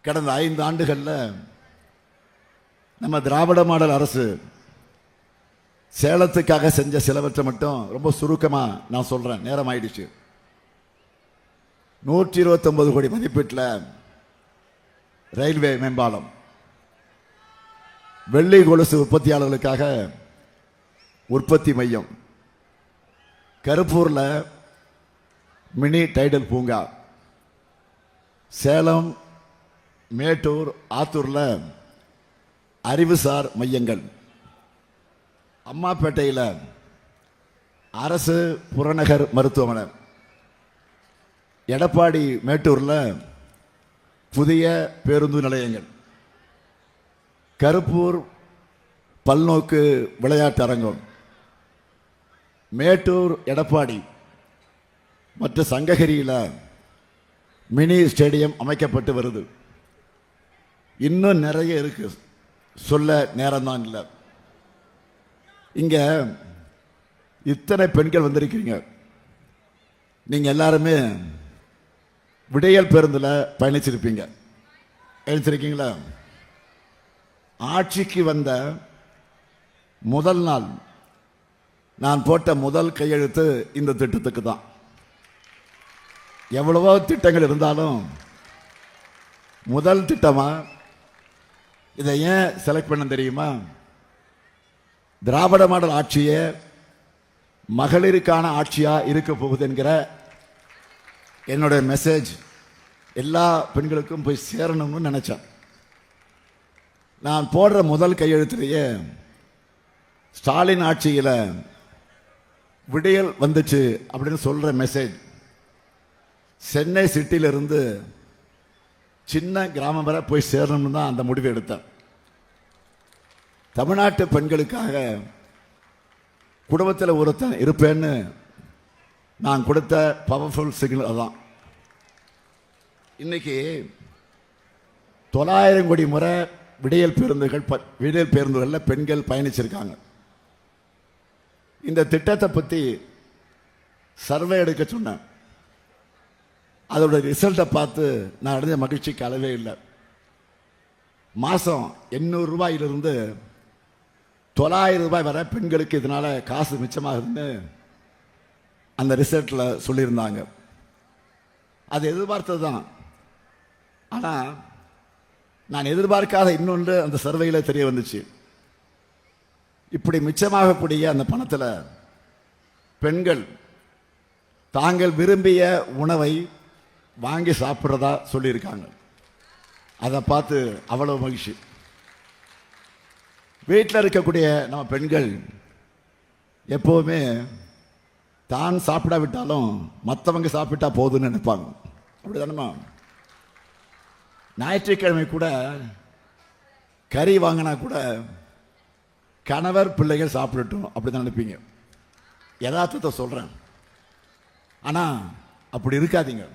கடந்த 5 ஆண்டுகளில் நம்ம திராவிட மாடல் அரசு சேலத்துக்காக செஞ்ச சிலவற்றை மட்டும் ரொம்ப சுருக்கமாக நான் சொல்கிறேன், நேரம் ஆயிடுச்சு. 129 கோடி மதிப்பீட்டில் ரயில்வே மேம்பாலம், வெள்ளி கொலுசு உற்பத்தியாளர்களுக்காக உற்பத்தி மையம், கருப்பூரில் மினி டைடல் பூங்கா, சேலம், மேட்டூர், ஆத்தூரில் அறிவுசார் மையங்கள், அம்மாப்பேட்டையில் அரசு புறநகர் மருத்துவமனை, எடப்பாடி மேட்டூரில் புதிய பேருந்து நிலையங்கள், கருப்பூர் பல்நோக்கு விளையாட்டு அரங்கம், மேட்டூர், எடப்பாடி மற்றும் சங்ககிரியில் மினி ஸ்டேடியம் அமைக்கப்பட்டு வருது. இன்னும் நிறைய இருக்கு, சொல்ல நேரம்தான் இல்லை. இங்க இத்தனை பெண்கள் வந்திருக்கீங்க. நீங்க எல்லாருமே விடியல் பேருந்தில் பயணிச்சிருப்பீங்க. எழுந்திருக்கீங்களா? ஆட்சிக்கு வந்த முதல் நாள் நான் போட்ட முதல் கையெழுத்து இந்த திட்டத்துக்கு தான். எவ்வளவோ திட்டங்கள் இருந்தாலும் முதல் திட்டமா இதை ஏன் செலக்ட் பண்ண தெரியுமா? திராவிட மாடல் ஆட்சியே மகளிருக்கான ஆட்சியா இருக்க போகுது என்கிற என்னுடைய மெசேஜ் எல்லா பெண்களுக்கும் போய் சேரணும்னு நினைச்சேன். நான் போடுற முதல் கையெழுத்திலேயே ஸ்டாலின் ஆட்சியில் விடியல் வந்துச்சு அப்படின்னு சொல்ற மெசேஜ் சென்னை சிட்டியிலிருந்து சின்ன கிராமம் வரை போய் சேரணும்னு தான் அந்த முடிவை எடுத்தேன். தமிழ்நாட்டு பெண்களுக்காக குடும்பத்தில் ஒருத்தன் இருப்பேன்னு நான் கொடுத்த பவர்ஃபுல் சிக்னல் அதான். இன்னைக்கு 900 கோடி முறை விடியல் பேருந்துகளில் பெண்கள் பயணிச்சிருக்காங்க. இந்த திட்டத்தை பற்றி சர்வே எடுக்க சொன்னேன். அதோட ரிசல்ட்டை பார்த்து நான் அடைஞ்ச மகிழ்ச்சிக்கு அளவே இல்லை. மாதம் 800 ரூபாயிலிருந்து 900 ரூபாய் வரை பெண்களுக்கு இதனால காசு மிச்சமாகுதுன்னு அந்த ரிசல்ட்டில் சொல்லியிருந்தாங்க. அது எதிர்பார்த்தது தான். ஆனால் நான் எதிர்பார்க்காத இன்னொன்று அந்த சர்வேயில் தெரிய வந்துச்சு. இப்படி மிச்சமாகக்கூடிய அந்த பணத்தில் பெண்கள் தாங்கள் விரும்பிய உணவை வாங்கி சாப்பிட்றதா சொல்லியிருக்காங்க. அதை பார்த்து அவ்வளவு மகிழ்ச்சி. வீட்டில் இருக்கக்கூடிய நம்ம பெண்கள் எப்போவுமே தான் சாப்பிடாவிட்டாலும் மற்றவங்க சாப்பிட்டா போதுன்னு நினைப்பாங்க. அப்படிதானமா? ஞாயிற்றுக்கிழமை கூட கறி வாங்கினா கூட கணவர் பிள்ளைகள் சாப்பிடட்டும் அப்படிதான் நினைப்பீங்க. யதார்த்தத்தை சொல்றேன். ஆனா அப்படி இருக்காதீங்க.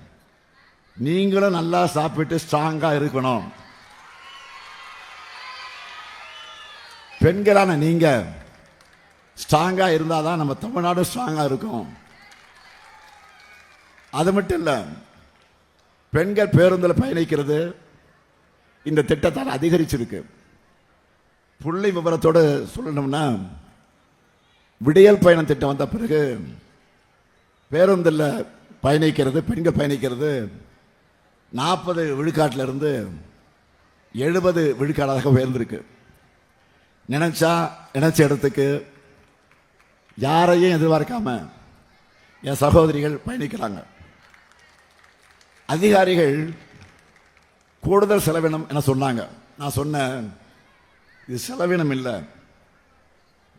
நீங்களும் நல்லா சாப்பிட்டு ஸ்ட்ராங்கா இருக்கணும். பெண்களான நீங்க ஸ்ட்ராங்கா இருந்தாதான் நம்ம தமிழ்நாடு ஸ்ட்ராங்கா இருக்கும். அது மட்டும் இல்ல, பெண்கள் பேருந்தில் பயணிக்கிறது இந்த திட்டத்தால் அதிகரிச்சிருக்கு. புள்ளி விவரத்தோடு சொல்லணும்னா, விடியல் பயணம் திட்டம் வந்த பிறகு பேருந்தில் பயணிக்கிறது, பெண்கள் பயணிக்கிறது 40 விழுக்காட்டில் இருந்து 70 விழுக்காடாக உயர்ந்திருக்கு. நினைச்ச இடத்துக்கு யாரையும் எதிர்பார்க்காம என் சகோதரிகள் பயணிக்கிறாங்க. அதிகாரிகள் கூடுதல் செலவினம் என சொன்னாங்க. நான் சொன்னேன், இது செலவினம் இல்லை.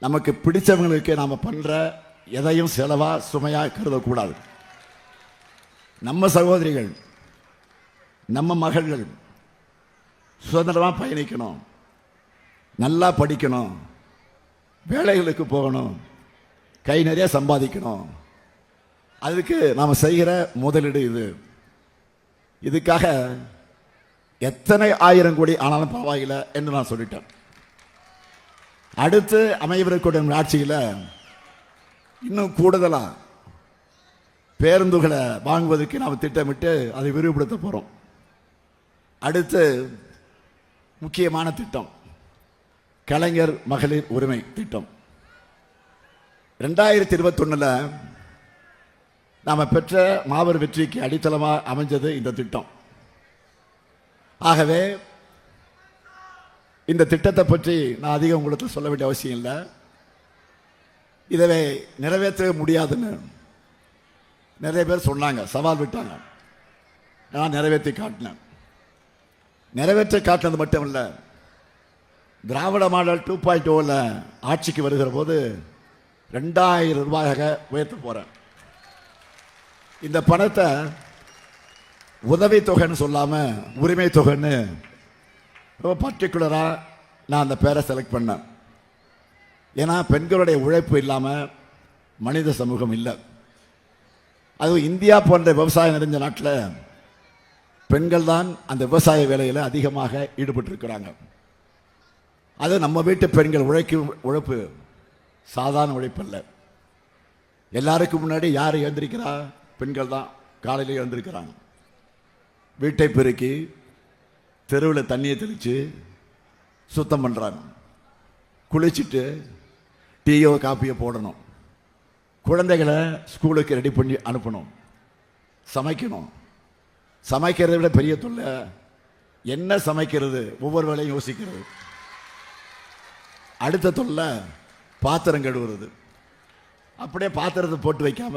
நமக்கு பிடிச்சவங்களுக்கு நாம பண்ற எதையும் செலவா சுமையா கருதக்கூடாது. நம்ம சகோதரிகள், நம்ம மகள்கள் சுதந்திரமா பயணிக்கணும், நல்லா படிக்கணும், வேலைகளுக்கு போகணும், கை நிறைய சம்பாதிக்கணும். அதுக்கு நாம் செய்கிற முதலீடு இது. இதுக்காக எத்தனை 1000 கோடி ஆனாலும் பரவாயில்லை என்று நான் சொல்லிட்டேன். அடுத்து அமையவிருக்கூடிய ஆட்சியில் இன்னும் கூடுதலா பேருந்துகளை வாங்குவதற்கு நாம் திட்டமிட்டு அதை விரிவுபடுத்த போறோம். அடுத்து முக்கியமான திட்டம் கலைஞர் மகளிர் உரிமை திட்டம். 2021 நாம் பெற்ற மாபெரும் வெற்றிக்கு அடித்தளமாக அமைஞ்சது இந்த திட்டம். ஆகவே இந்த திட்டத்தை பற்றி நான் அதிகம் உங்களுக்கு சொல்ல வேண்டிய அவசியம் இல்லை. இதை நிறைவேற்ற முடியாதுன்னு நிறைய பேர் சொன்னாங்க, சவால் விட்டாங்க. நான் நிறைவேற்றி காட்டினேன். நிறைவேற்ற காட்டினது மட்டும் இல்லை, திராவிட மாடல் 2.0 ஆட்சிக்கு வருகிற போது 2000 ரூபாயாக உயர்த்த போகிறேன். இந்த பணத்தை உதவி தொகைன்னு சொல்லாமல் உரிமை தொகைன்னு ரொம்ப பர்டிகுலராக நான் அந்த பேரை செலக்ட் பண்ணேன். ஏன்னா பெண்களுடைய உழைப்பு இல்லாமல் மனித சமூகம் இல்லை. அதுவும் இந்தியா போன்ற விவசாயம் நிறைஞ்ச நாட்டில் பெண்கள் தான் அந்த விவசாய வேலையில் அதிகமாக ஈடுபட்டிருக்கிறாங்க. அது நம்ம வீட்டு பெண்கள் உழைக்கும் உழைப்பு சாதாரண உழைப்பு அல்ல. எல்லாருக்கும் முன்னாடி யார் எழுந்திருக்கிறா? பெண்கள் தான் காலையில் எழுந்திருக்கிறாங்க. வீட்டை பெருக்கி தெருவில் தண்ணியை தெளித்து சுத்தம் பண்ணுறாங்க. குளிச்சுட்டு டீயோ காப்பியோ போடணும். குழந்தைகளை ஸ்கூலுக்கு ரெடி பண்ணி அனுப்பணும். சமைக்கணும். சமைக்கிறதை விட பெரிய தொல்லை என்ன சமைக்கிறது, ஒவ்வொரு வேலையும் யோசிக்கிறது. அடுத்த தொல்லை பாத்திரம் கழுவுறது. அப்படியே பாத்திரத்தை போட்டு வைக்காம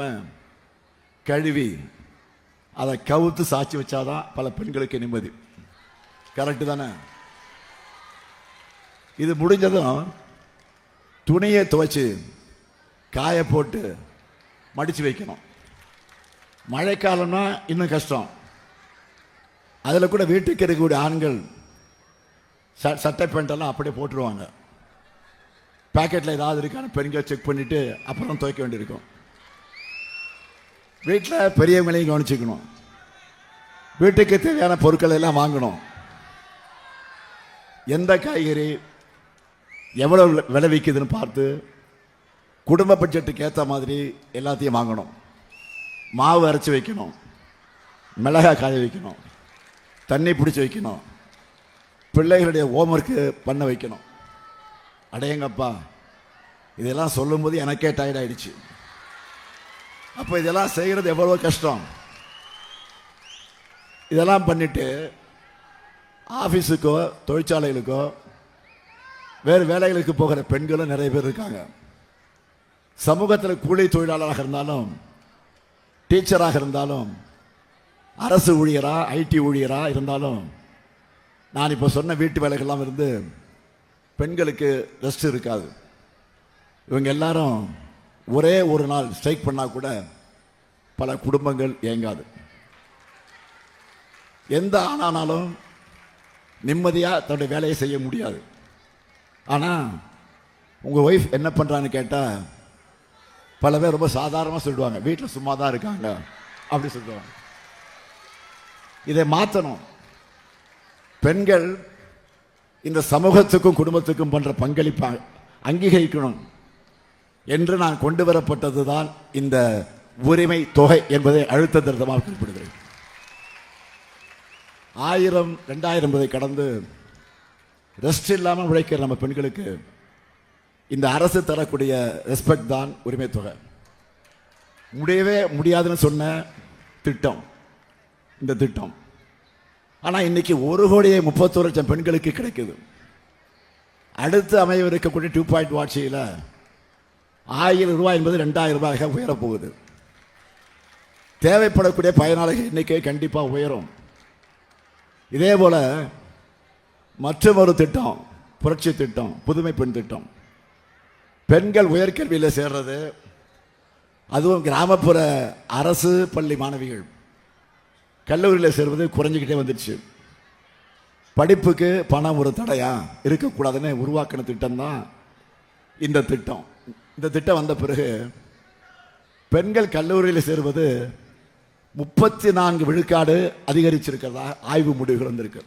கழுவி அதை கவுத்து சாட்சி வச்சாதான் பல பெண்களுக்கு நிம்மதி. கரெக்டு தானே? இது முடிஞ்சதும் துணியை துவைச்சு காய போட்டு மடித்து வைக்கணும். மழைக்காலம்னா இன்னும் கஷ்டம். அதில் கூட வீட்டுக்கு இருக்கக்கூடிய ஆண்கள் சட்டை பேண்டெல்லாம் அப்படியே போட்டுருவாங்க. பேக்கெட்டில் ஏதாவது இருக்கான்னு பெண்கள் செக் பண்ணிவிட்டு அப்புறம் துவைக்க வேண்டியிருக்கும். வீட்டில் பெரியவங்களையும் கவனிச்சுக்கணும். வீட்டுக்கு தேவையான பொருட்களை எல்லாம் வாங்கணும். எந்த காய்கறி எவ்வளோ விலை விற்குதுன்னு பார்த்து குடும்ப பட்ஜெட்டுக்கு ஏற்ற மாதிரி எல்லாத்தையும் வாங்கணும். மாவு அரைச்சி வைக்கணும். மிளகாய் காய வைக்கணும். தண்ணி பிடிச்சி வைக்கணும். பிள்ளைகளுடைய ஹோம்ஒர்க்கு பண்ண வைக்கணும். அடையங்கப்பா, இதெல்லாம் சொல்லும்போது எனக்கே டயர்ட் ஆயிடுச்சு. அப்போ இதெல்லாம் செய்கிறது எவ்வளோ கஷ்டம். இதெல்லாம் பண்ணிட்டு ஆஃபீஸுக்கோ தொழிற்சாலைகளுக்கோ வேறு வேலைகளுக்கு போகிற பெண்களும் நிறைய பேர் இருக்காங்க. சமூகத்தில் கூலி தொழிலாளராக இருந்தாலும், டீச்சராக இருந்தாலும், அரசு ஊழியரா ஐடி ஊழியரா இருந்தாலும், நான் இப்போ சொன்ன வீட்டு வேலைகள்லாம் இருந்து பெண்களுக்கு ரெஸ்ட் இருக்காது. இவங்க எல்லாரும் ஒரே ஒரு நாள் ஸ்ட்ரைக் பண்ணால் கூட பல குடும்பங்கள் இயங்காது. எந்த ஆணானாலும் நிம்மதியாக தன்னுடைய வேலையை செய்ய முடியாது. ஆனால் உங்கள் ஒய்ஃப் என்ன பண்ணுறான்னு கேட்டால் பல பேர் ரொம்ப சாதாரணமாக சொல்லிடுவாங்க, வீட்டில் சும்மா தான் இருக்காங்க அப்படி சொல்லுவாங்க. இதை மாற்றணும். பெண்கள் இந்த சமூகத்துக்கும் குடும்பத்துக்கும் பண்ற பங்களிப்பை அங்கீகரிக்கணும் என்று நான் கொண்டு வரப்பட்டது தான் இந்த உரிமை தொகை என்பதை அழுத்த திருத்தமாக குறிப்பிடுகிறேன். 1000 2000 என்பதை கடந்து ரெஸ்ட் இல்லாமல் உழைக்கிற நம்ம பெண்களுக்கு இந்த அரசு தரக்கூடிய ரெஸ்பெக்ட் தான் உரிமை தொகை. முடியவே முடியாதுன்னு சொன்ன திட்டம் இந்த திட்டம். ஆனால் இன்னைக்கு 1,31,00,000 பெண்களுக்கு கிடைக்குது. அடுத்து அமைய இருக்கக்கூடிய 2.0 ஆட்சியில் 1000 ரூபாய் என்பது 2000 ரூபாயாக உயரப்போகுது. தேவைப்படக்கூடிய பயனாளர்கள் எண்ணிக்கை கண்டிப்பாக உயரும். இதே போல மற்றொரு திட்டம், புரட்சி திட்டம், புதுமை பெண் திட்டம். பெண்கள் உயர்கல்வியில் சேர்றது, அதுவும் கிராமப்புற அரசு பள்ளி மாணவிகள் கல்லூரியில் சேர்வது குறைஞ்சிக்கிட்டே வந்துடுச்சு. படிப்புக்கு பணம் ஒரு தடையா இருக்கக்கூடாதுன்னு உருவாக்கின திட்டம் தான் இந்த திட்டம். இந்த திட்டம் வந்த பிறகு பெண்கள் கல்லூரியில் சேருவது 34 விழுக்காடு அதிகரிச்சிருக்கிறதா ஆய்வு முடிவுகள் வந்திருக்கு.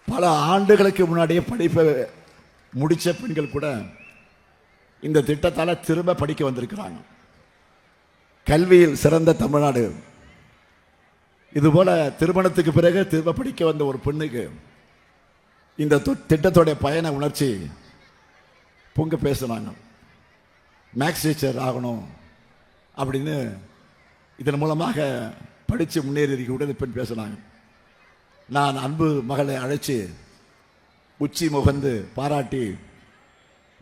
பல ஆண்டுகளுக்கு முன்னாடியே படிப்பை முடித்த பெண்கள் கூட இந்த திட்டத்தால் திரும்ப படிக்க வந்திருக்கிறாங்க. கல்வியில் சிறந்த தமிழ்நாடு இதுபோல திருமணத்துக்கு பிறகு திரும்ப படிக்க வந்த ஒரு பெண்ணுக்கு இந்த திட்டத்தோடைய பயண உணர்ச்சி பொங்க பேசுனாங்க. மேக்ஸ் டீச்சர் ஆகணும் அப்படின்னு இதன் மூலமாக படித்து முன்னேறி இருக்க பெண் பேசுனாங்க. நான் அன்பு மகளை அழைச்சி உச்சி முகந்து பாராட்டி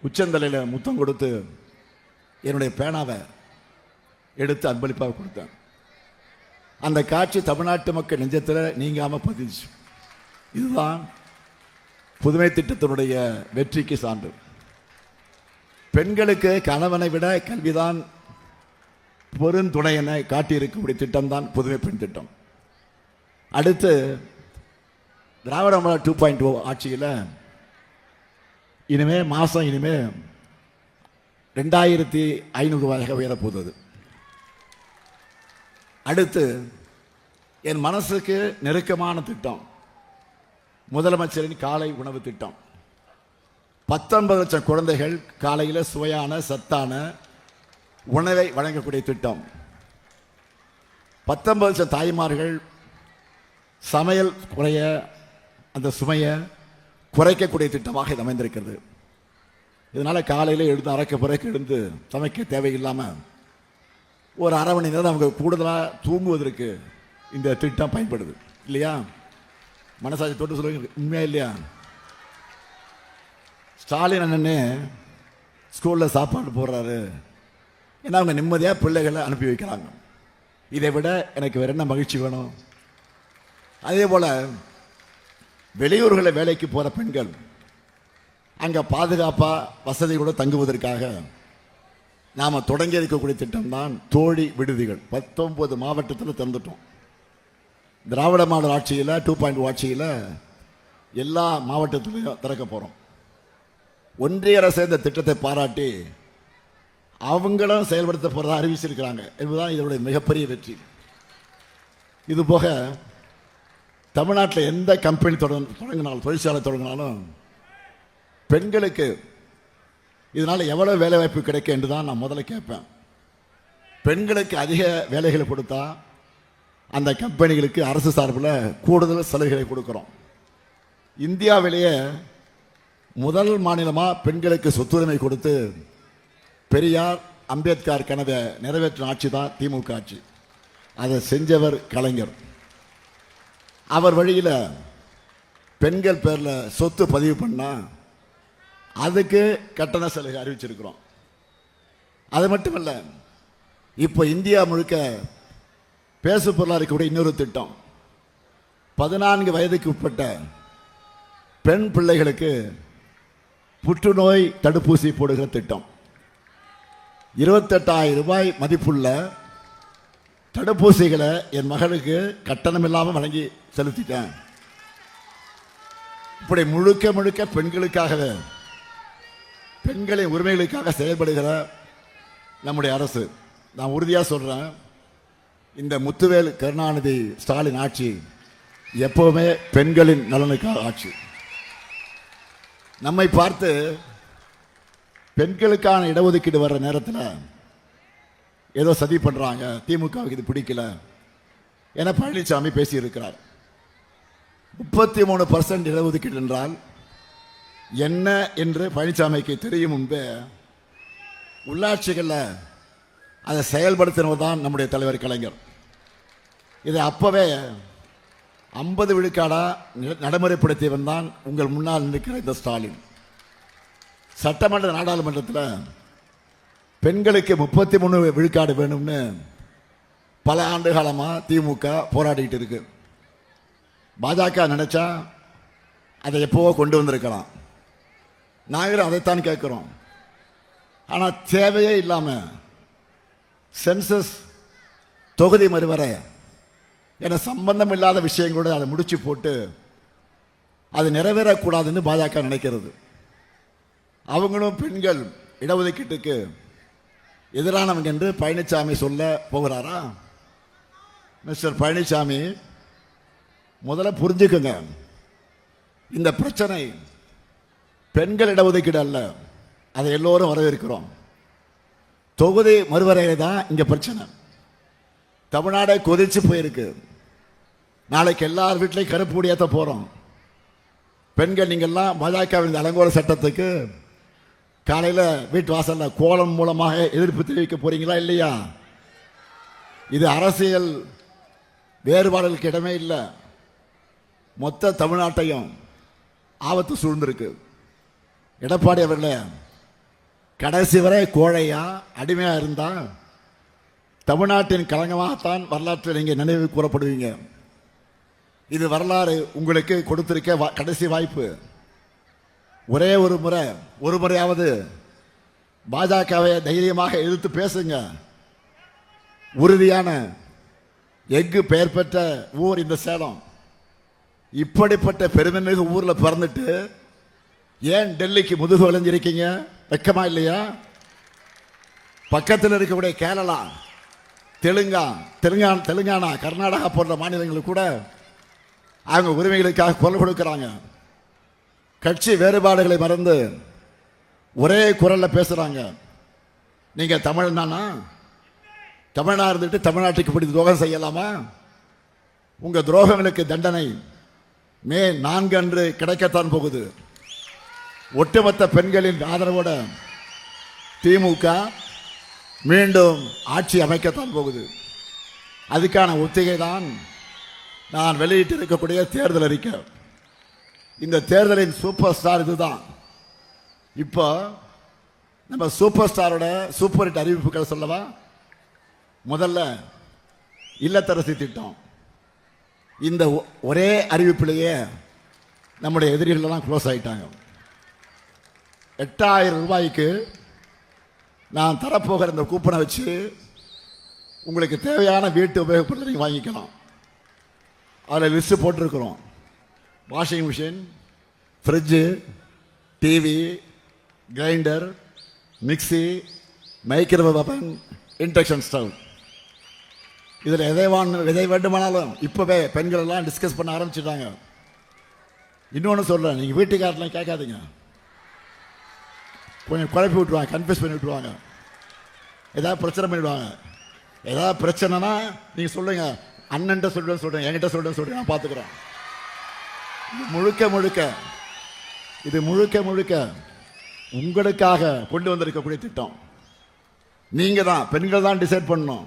உச்சந்தலையில் முத்தம் கொடுத்து என்னுடைய பேனாவை எடுத்து அன்பளிப்பாக கொடுத்தேன். அந்த காட்சி தமிழ்நாட்டு மக்கள் நெஞ்சத்தில் நீங்காமல் பதிச்சு. இதுதான் புதுமை திட்டத்தினுடைய வெற்றிக்கு சான்று. பெண்களுக்கு கணவனை விட கல்விதான் பெருந்துணையனை காட்டியிருக்கக்கூடிய திட்டம் தான் புதுமை பெண் திட்டம். அடுத்து திராவிட மாடல் 2.0 ஆட்சியில் இனிமே மாதம் 2500 ரூபாயாக உயரப்போகுது. அடுத்து என் மனசுக்கு நெருக்கமான திட்டம் முதலமைச்சரின் காலை உணவு திட்டம். 19 லட்சம் குழந்தைகள் காலையில் சுவையான சத்தான உணவை வழங்கக்கூடிய திட்டம். 19 லட்சம் தாய்மார்கள் சமையல் குறைய அந்த சுமையை குறைக்கக்கூடிய திட்டமாக இது அமைந்திருக்கிறது. இதனால் காலையில் எழுந்து அரைக்க பிறகு எழுந்து சமைக்க தேவையில்லாமல் ஒரு அரை மணி நேரம் அவங்க கூடுதலாக தூங்குவதற்கு இந்த திட்டம் பயன்படுது இல்லையா? மனசாட்சி தொட்டு சொல்லுங்க, உண்மையா இல்லையா? ஸ்டாலின் அண்ணனே ஸ்கூலில் சாப்பாடு போடுறாரு, ஏன்னா அவங்க நிம்மதியாக பிள்ளைகளை அனுப்பி வைக்கிறாங்க. இதை விட எனக்கு வேற என்ன மகிழ்ச்சி வேணும்? அதே போல் வெளியூர்களில் வேலைக்கு போகிற பெண்கள் அங்கே பாதுகாப்பாக வசதியோடு தங்குவதற்காக நாம் தொடங்கி இருக்கக்கூடிய திட்டம் தான் தோழி விடுதிகள். 19 மாவட்டத்தில் திறந்துட்டோம். திராவிட மாடல் ஆட்சியில் 2.0 ஆட்சியில் எல்லா மாவட்டத்திலையும் திறக்க போகிறோம். ஒன்றிய அரசு இந்த திட்டத்தை பாராட்டி அவங்களும் செயல்படுத்த போகிறதா அறிவிச்சிருக்கிறாங்க என்பதுதான் இதனுடைய மிகப்பெரிய வெற்றி. இதுபோக தமிழ்நாட்டில் எந்த கம்பெனி தொடங்கினாலும் தொழிற்சாலை தொடங்கினாலும் பெண்களுக்கு இதனால் எவ்வளோ வேலைவாய்ப்பு கிடைக்கும் என்று தான் நான் முதல்ல கேட்பேன். பெண்களுக்கு அதிக வேலைகளை கொடுத்தா அந்த கம்பெனிகளுக்கு அரசு சார்பில் கூடுதல் சலுகைகளை கொடுக்குறோம். இந்தியாவிலேயே முதல் மாநிலமாக பெண்களுக்கு சொத்துரிமை கொடுத்து பெரியார் அம்பேத்கர் கனவை நிறைவேற்றின ஆட்சி தான் திமுக ஆட்சி. அதை செஞ்சவர் கலைஞர். அவர் வழியில் பெண்கள் பேரில் சொத்து பதிவு பண்ணால் அதுக்கு கட்டண சலுகை அறிவிச்சிருக்கிறோம். அது மட்டுமல்ல, இப்போ இந்தியா முழுக்க பேசு பொருளாக இருக்கக்கூடிய இன்னொரு திட்டம் 14 வயதுக்கு உட்பட்ட பெண் பிள்ளைகளுக்கு புற்றுநோய் தடுப்பூசி போடுகிற திட்டம். 28,000 ரூபாய் மதிப்புள்ள தடுப்பூசிகளை என் மகளுக்கு கட்டணம் இல்லாமல் வழங்கி செலுத்திட்டேன். இப்படி முழுக்க முழுக்க பெண்களுக்காகவே, பெண்களின் உரிமைகளுக்காக செயல்படுகிற நம்முடைய அரசு. நான் உறுதியாக சொல்கிறேன், இந்த முத்துவேல் கருணாநிதி ஸ்டாலின் ஆட்சி எப்போவுமே பெண்களின் நலனுக்காக ஆட்சி. நம்மை பார்த்து பெண்களுக்கான இடஒதுக்கீடு வர்ற நேரத்தில் ஏதோ சதி பண்ணுறாங்க, திமுகவுக்கு இது பிடிக்கல என பழனிசாமி பேசியிருக்கிறார். 33% இடஒதுக்கீடு என்றால் என்ன என்று பழனிசாமிக்கு தெரியும் முன்பே உள்ளாட்சிகளில் அதை செயல்படுத்தினவர் தான் நம்முடைய தலைவர் கலைஞர். இதை அப்பவே 50 விழுக்காடாக நடைமுறைப்படுத்தியவன் தான் உங்கள் முன்னால் நிற்கிற இந்த ஸ்டாலின். சட்டமன்ற நாடாளுமன்றத்தில் பெண்களுக்கு 33 விழுக்காடு வேணும்னு பல ஆண்டு காலமாக திமுக போராடிட்டு இருக்கு. பாஜக நினைச்சா அதை எப்போவோ கொண்டு வந்திருக்கலாம். நாங்களும் அதைத்தான் கேட்குறோம். ஆனால் தேவையே இல்லாமல் சென்சஸ், தொகுதி மறுவரை என சம்பந்தம் இல்லாத விஷயம் கூட அதை முடிச்சு போட்டு அது நிறைவேறக்கூடாதுன்னு பாஜக நினைக்கிறது. அவங்களும் பெண்கள் இடஒதுக்கீட்டுக்கு எதிரானவங்க என்று பழனிசாமி சொல்ல போகிறாரா? மிஸ்டர் பழனிசாமி, முதல்ல புரிஞ்சுக்குங்க, இந்த பிரச்சனை பெண்கள் இடஒதுக்கீடு அல்ல, அதை எல்லோரும் வரவேற்கிறோம். தொகுதி மறுவரையை தான் இங்கே பிரச்சனை. தமிழ்நாடே கொதிச்சு போயிருக்கு. நாளைக்கு எல்லார் வீட்லையும் கருப்பு கொடி ஏற்ற போகிறோம். பெண்கள் நீங்கள்லாம் பாஜகவின் அலங்கோல சட்டத்துக்கு காலையில் வீட்டு வாசலில் கோலம் மூலமாக எதிர்ப்பு தெரிவிக்க போறீங்களா இல்லையா? இது அரசியல் வேறுபாடுகளுக்கு இடமே இல்லை. மொத்த தமிழ்நாட்டையும் ஆபத்து சூழ்ந்திருக்கு. எடப்பாடி அவர்களே, கடைசி வரை கோழையா அடிமையா இருந்தா தமிழ்நாட்டின் களங்கமாகத்தான் வரலாற்றில் நீங்க நினைவு கூறப்படுவீங்க. இது வரலாறு உங்களுக்கு கொடுத்திருக்க கடைசி வாய்ப்பு. ஒரே ஒரு முறையாவது பாஜகவை தைரியமாக எதிர்த்து பேசுங்க. உறுதியான எஃகு பெயர் பெற்ற ஊர் இந்த சேலம். இப்படிப்பட்ட பெருமைமிகு ஊர்ல பிறந்துட்டு ஏன் டெல்லிக்கு முதுகு வளைஞ்சிருக்கீங்க? வெக்கமா இல்லையா? பக்கத்தில் இருக்கக்கூடிய கேரளா, தெலுங்கானா, கர்நாடகா போன்ற மாநிலங்களுக்கு கூட அவங்க உரிமைகளுக்காக குரல் கொடுக்கிறாங்க. கட்சி வேறுபாடுகளை மறந்து ஒரே குரல்ல பேசுறாங்க. நீங்க தமிழ்னா தமிழ்னா இருந்துட்டு தமிழ்நாட்டுக்கு இப்படி துரோகம் செய்யலாமா? உங்க துரோகங்களுக்கு தண்டனை மே 4 அன்று கிடைக்கத்தான் போகுது. ஒட்டுமொத்த பெண்களின் ஆதரவோட திமுக மீண்டும் ஆட்சி அமைக்கத்தான் போகுது. அதுக்கான ஒத்திகை தான் நான் வெளியிட்டு இருக்கக்கூடிய தேர்தல் அறிக்கை. இந்த தேர்தலின் சூப்பர் ஸ்டார் இதுதான். இப்போ நம்ம சூப்பர் ஸ்டாரோட சூப்பர் ஹிட் அறிவிப்புகள் சொல்லவா? முதல்ல இல்லத்தரசி திட்டம். இந்த ஒரே அறிவிப்பிலேயே நம்முடைய எதிரிகள் எல்லாம் க்ளோஸ் ஆயிட்டாங்க. 8000 ரூபாய்க்கு நான் தரப்போகிற இந்த கூப்பனை வச்சு உங்களுக்கு தேவையான வீட்டு உபயோகப் பொருட்களை நீங்கள் வாங்கிக்கலாம். அதில் லிஸ்ட்டு போட்டிருக்கிறோம். Washing machine, fridge, TV, grinder, mixie, microwave அவன், இண்டக்ஷன் ஸ்டவ். இதில் எதை வேண்டுமானாலும் இப்போவே பெண்கள் எல்லாம் டிஸ்கஸ் பண்ண ஆரம்பிச்சுட்டாங்க. இன்னொன்று சொல்கிறேன், நீங்கள் வீட்டுக்காரெலாம் கேட்காதீங்க. கொஞ்சம் குழப்பி விட்டுருவாங்க, கன்ஃபியூஸ் பண்ணி விட்டுருவாங்க, ஏதாவது பிரச்சனை பண்ணிவிடுவாங்க. ஏதாவது பிரச்சனைனா நீங்கள் சொல்லுங்க, அண்ணன்ட்ட சொல்லுங்க, என்கிட்ட சொல்லுங்க, நான் பார்த்துக்கிறேன். இது முழுக்க உங்களுக்காக கொண்டு வந்திருக்கக்கூடிய திட்டம். நீங்க தான், பெண்கள் தான் டிசைட் பண்ணணும்.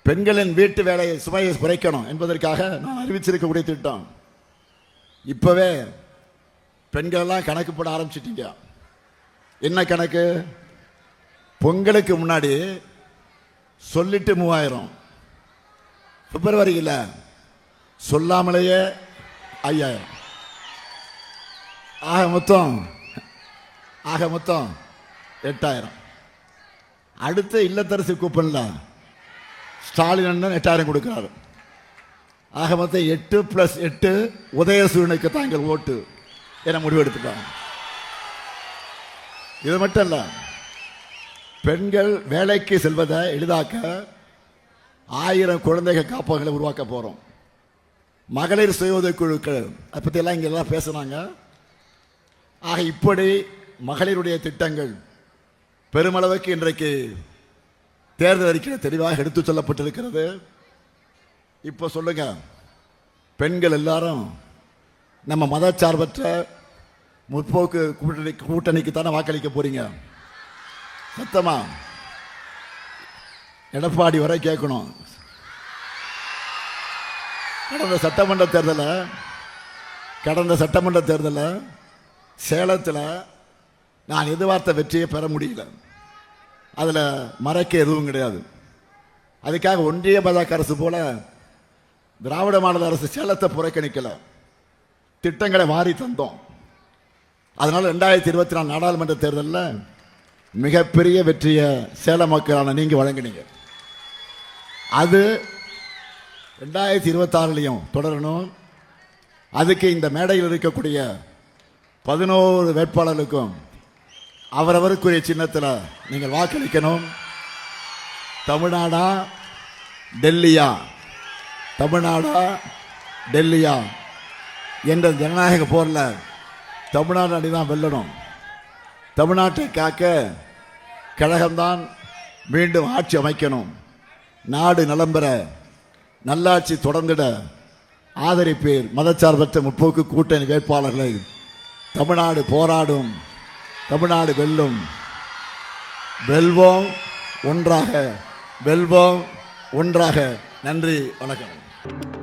பெண்களின் வீட்டு வேலையை சுமையை குறைக்கணும் என்பதற்காக நான் அறிவிச்சிருக்கக்கூடிய திட்டம். இப்பவே பெண்கள் எல்லாம் கணக்கு போட ஆரம்பிச்சிட்டீங்க. என்ன கணக்கு? பொங்கலுக்கு முன்னாடி சொல்லிட்டு 3000, பிப்ரவரியில் சொல்லாமலேயே 5000, ஆக மொத்தம் 8000. அடுத்த இல்லத்தரசி கூப்பன்ல ஸ்டாலின் 8000 கொடுக்கிறார். ஆக மொத்தம் 8+8 உதயசூரனுக்கு தாங்கள் ஓட்டு என முடிவெடுத்துட்டாங்க. இது மட்டும் இல்ல, பெண்கள் வேலைக்கு செல்வதை எளிதாக்க 1000 குழந்தைகள் காப்பகங்களை உருவாக்க போறோம். மகளிர் சுய உதவி குழுக்கள், அதை பத்தி எல்லாம் இங்க எல்லாம் பேசுனாங்க. ஆக இப்படி மகளிருடைய திட்டங்கள் பெருமளவுக்கு இன்றைக்கு தேர்தல் அறிக்கையில் தெளிவாக எடுத்து சொல்லப்பட்டிருக்கிறது. இப்போ சொல்லுங்க, பெண்கள் எல்லாரும் நம்ம மதச்சார்பற்ற முற்போக்கு கூட்டணிக்கு தானே வாக்களிக்க போறீங்க? சத்தமா எடப்பாடி வரை கேட்கணும். கடந்த சட்டமன்ற தேர்தலில் சேலத்தில் நான் எதிர்பார்த்த வெற்றியை பெற முடியல. அதில் மறைக்க எதுவும் கிடையாது. அதுக்காக ஒன்றிய பாஜக அரசு போல திராவிட மாடல் அரசு சேலத்தை புறக்கணிக்கல, திட்டங்களை வாரி தந்தோம். அதனால 2024 நாடாளுமன்ற தேர்தலில் மிகப்பெரிய வெற்றியை சேலம் மக்களான நீங்க வழங்கினீங்க. அது 2026 தொடரணும். அதுக்கு இந்த மேடையில் இருக்கக்கூடிய 11 வேட்பாளர்களுக்கும் அவரவருக்குரிய சின்னத்தில் நீங்கள் வாக்களிக்கணும். தமிழ்நாடா டெல்லியா என்ற ஜனநாயக போரில் தமிழ்நாடு அணிதான் வெல்லணும். தமிழ்நாட்டை காக்க கழகம்தான் மீண்டும் ஆட்சி அமைக்கணும். நாடு நலம் பெற, நல்லாட்சி தொடர்ந்திட ஆதரிப்பீர். மதச்சார்பற்ற முற்போக்கு கூட்டணி வேட்பாளர்களை. தமிழ்நாடு போராடும், தமிழ்நாடு வெல்லும். வெல்வோம் ஒன்றாக, வெல்வோம் ஒன்றாக. நன்றி, வணக்கம்.